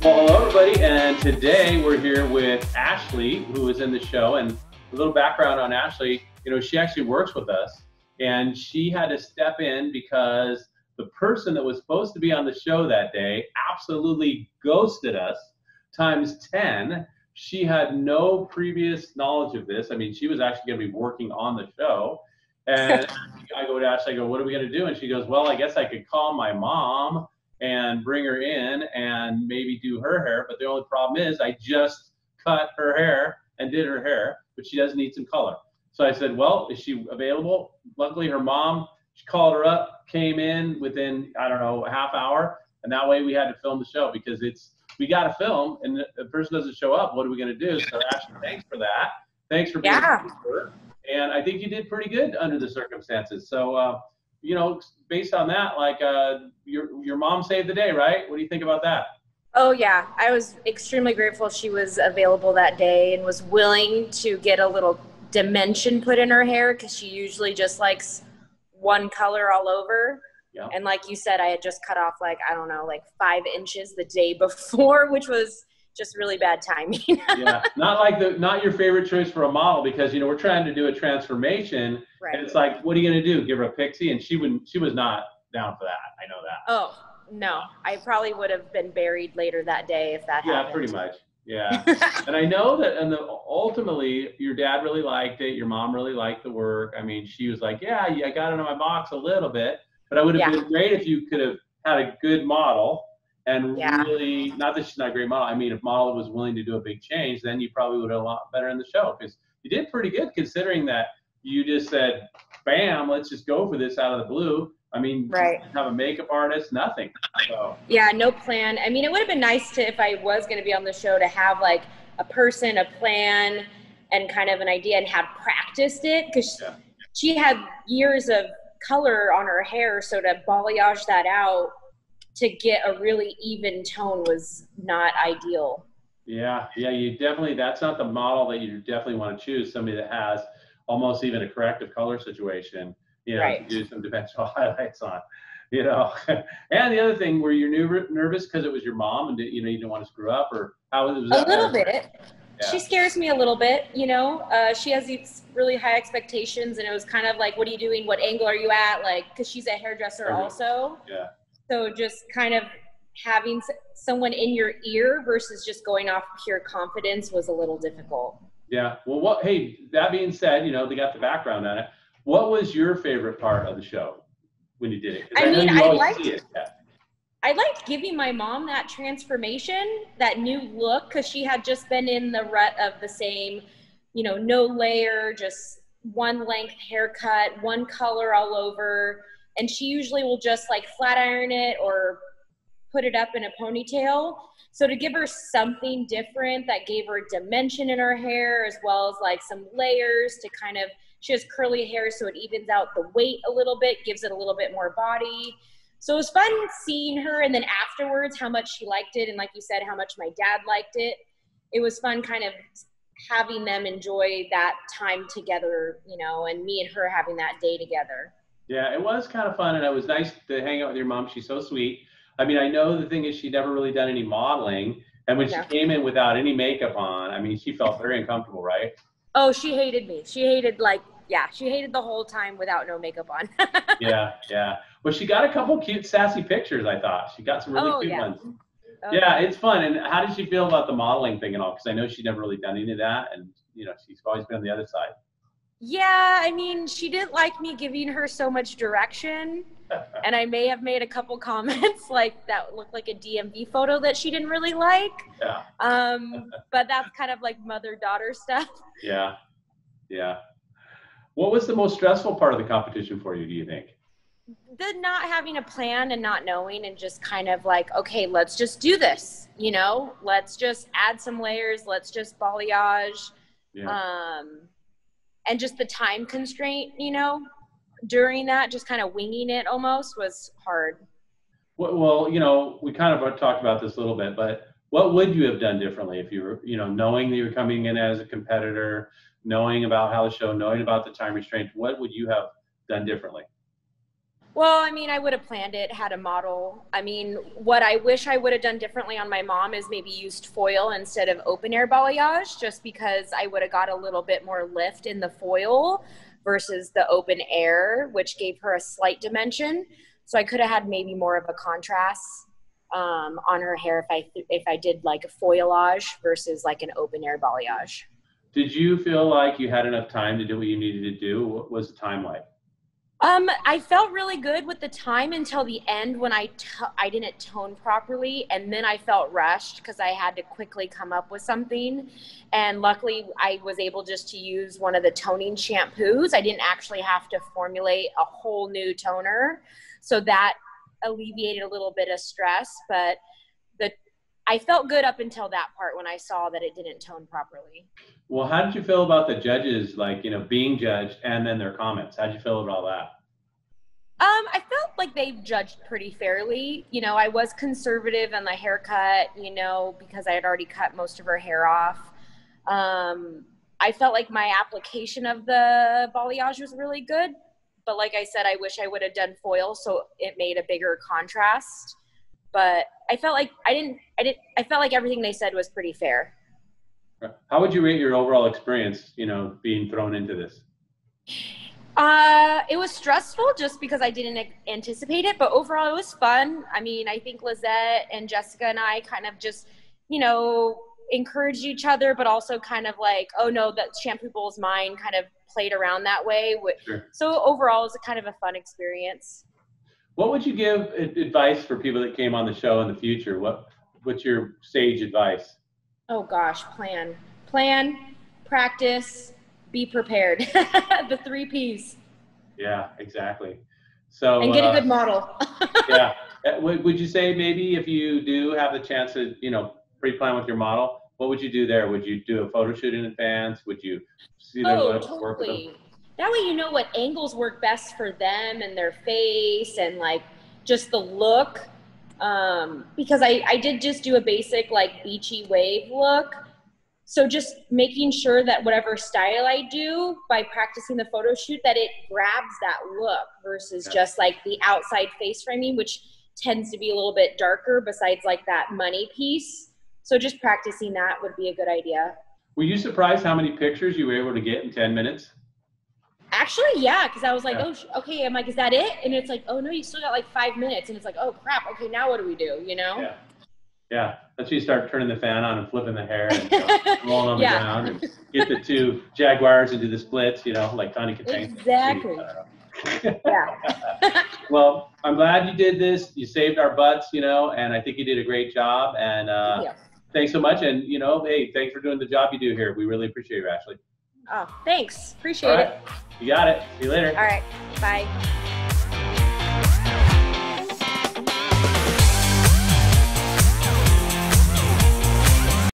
Well, hello everybody, and today we're here with Ashley, who is in the show. And a little background on Ashley, she actually works with us, and she had to step in because the person that was supposed to be on the show that day absolutely ghosted us times 10. She had no previous knowledge of this. I mean, she was actually going to be working on the show. And I go to Ashley, I go, what are we going to do? And she goes, well, I guess I could call my mom and bring her in and maybe do her hair. But the only problem is I just cut her hair and did her hair, but she does need some color. So I said, well, is she available? Luckily, her mom, she called her up, came in within, I don't know, a half hour. And that way we had to film the show because we got to film and the person doesn't show up. What are we going to do? So Ashley, thanks for that. Thanks for being here. And I think you did pretty good under the circumstances. So, based on that, like your mom saved the day, right? What do you think about that? Oh yeah, I was extremely grateful she was available that day and was willing to get a little dimension put in her hair because she usually just likes one color all over. Yeah. And like you said, I had just cut off like 5 inches the day before, which was just really bad timing. Yeah, not your favorite choice for a model because we're trying to do a transformation, right. And it's like, what are you going to do? Give her a pixie? And she was not down for that. I know that. Oh no, I probably would have been buried later that day if that happened. Yeah, pretty much. Yeah, and I know that, ultimately, your dad really liked it. Your mom really liked the work. I mean, she was like, yeah, I got it on my box a little bit, but it would have been great if you could have had a good model. And really, not that she's not a great model. I mean, if model was willing to do a big change, then you probably would have a lot better in the show because you did pretty good considering that you just said, bam, let's just go for this out of the blue. I mean, right. Have a makeup artist, nothing. So. Yeah, no plan. I mean, it would have been nice to, if I was going to be on the show, to have like a person, a plan, and kind of an idea and have practiced it because she had years of color on her hair. So to balayage that out to get a really even tone was not ideal. Yeah, you definitely, that's not the model that you definitely want to choose. Somebody that has almost even a corrective color situation, right. to do some dimensional highlights on, And the other thing, were you nervous because it was your mom and you didn't want to screw up, or how was that? A little bit. Yeah. She scares me a little bit, she has these really high expectations and it was kind of like, what are you doing? What angle are you at? Like, cause she's a hairdresser also. Yeah. So just kind of having someone in your ear versus just going off pure confidence was a little difficult. Yeah. Well, hey, that being said, they got the background on it. What was your favorite part of the show when you did it? I liked giving my mom that transformation, that new look, because she had just been in the rut of the same, no layer, just one length haircut, one color all over. And she usually will just like flat iron it or put it up in a ponytail. So to give her something different that gave her dimension in her hair, as well as like some layers to kind of, she has curly hair, so it evens out the weight a little bit, gives it a little bit more body. So it was fun seeing her. And then afterwards, how much she liked it. And like you said, how much my dad liked it. It was fun kind of having them enjoy that time together, and me and her having that day together. Yeah, it was kind of fun, and it was nice to hang out with your mom. She's so sweet. I mean, I know the thing is she'd never really done any modeling, and when she came in without any makeup on, I mean, she felt very uncomfortable, right? Oh, she hated me. She hated she hated the whole time without no makeup on. Yeah. Well, she got a couple cute, sassy pictures, I thought. She got some really cute ones. Okay. Yeah, it's fun. And how did she feel about the modeling thing and all? Because I know she'd never really done any of that, and, she's always been on the other side. Yeah, I mean, she didn't like me giving her so much direction, and I may have made a couple comments like that looked like a DMV photo that she didn't really like. Yeah. But that's kind of like mother-daughter stuff. Yeah. What was the most stressful part of the competition for you, do you think? The not having a plan and not knowing and just kind of like, okay, let's just do this, let's just add some layers, let's just balayage. Yeah. And just the time constraint, during that, just kind of winging it almost was hard. Well, we kind of talked about this a little bit, but what would you have done differently if you were, knowing that you were coming in as a competitor, knowing about how the show, knowing about the time restraint, what would you have done differently? Well, I mean, I would have planned it, had a model. I mean, what I wish I would have done differently on my mom is maybe used foil instead of open air balayage, just because I would have got a little bit more lift in the foil versus the open air, which gave her a slight dimension. So I could have had maybe more of a contrast on her hair if I did like a foilage versus like an open air balayage. Did you feel like you had enough time to do what you needed to do? What was the time like? I felt really good with the time until the end when I didn't tone properly, and then I felt rushed because I had to quickly come up with something. And luckily, I was able just to use one of the toning shampoos. I didn't actually have to formulate a whole new toner, so that alleviated a little bit of stress. But I felt good up until that part when I saw that it didn't tone properly. Well, how did you feel about the judges, like, being judged and then their comments? How did you feel about all that? I felt like they judged pretty fairly. I was conservative in the haircut, because I had already cut most of her hair off. I felt like my application of the balayage was really good, but like I said, I wish I would have done foil so it made a bigger contrast. But I felt like I felt like everything they said was pretty fair. How would you rate your overall experience, being thrown into this? It was stressful just because I didn't anticipate it, but overall it was fun. I mean, I think Lizette and Jessica and I kind of just, encouraged each other, but also kind of like, oh no, that Shampoo Bowl's mine, kind of played around that way. Sure. So overall it was a kind of a fun experience. What would you give advice for people that came on the show in the future? What's your sage advice? Oh gosh, plan, practice, be prepared. The 3 Ps. Yeah, exactly. So and get a good model. Yeah. Would you say maybe if you do have the chance to, pre-plan with your model, what would you do there? Would you do a photo shoot in advance? Would you see their looks, totally. work with them? That way you know what angles work best for them and their face and like just the look. Because I did just do a basic like beachy wave look. So just making sure that whatever style I do by practicing the photo shoot, that it grabs that look versus just like the outside face framing, which tends to be a little bit darker besides like that money piece. So just practicing that would be a good idea. Were you surprised how many pictures you were able to get in 10 minutes? Actually, yeah, because I was like, oh, okay. I'm like, is that it? And it's like, oh no, you still got like 5 minutes. And it's like, oh crap. Okay, now what do we do? Yeah. That's when you start turning the fan on and flipping the hair and rolling on the ground and get the 2 Jaguars and do the splits, like Tony Katane. Exactly. Yeah. Well, I'm glad you did this. You saved our butts, and I think you did a great job. And thanks so much. And, hey, thanks for doing the job you do here. We really appreciate you, Ashley. Oh, thanks. Appreciate it. You got it. See you later. All right. Bye.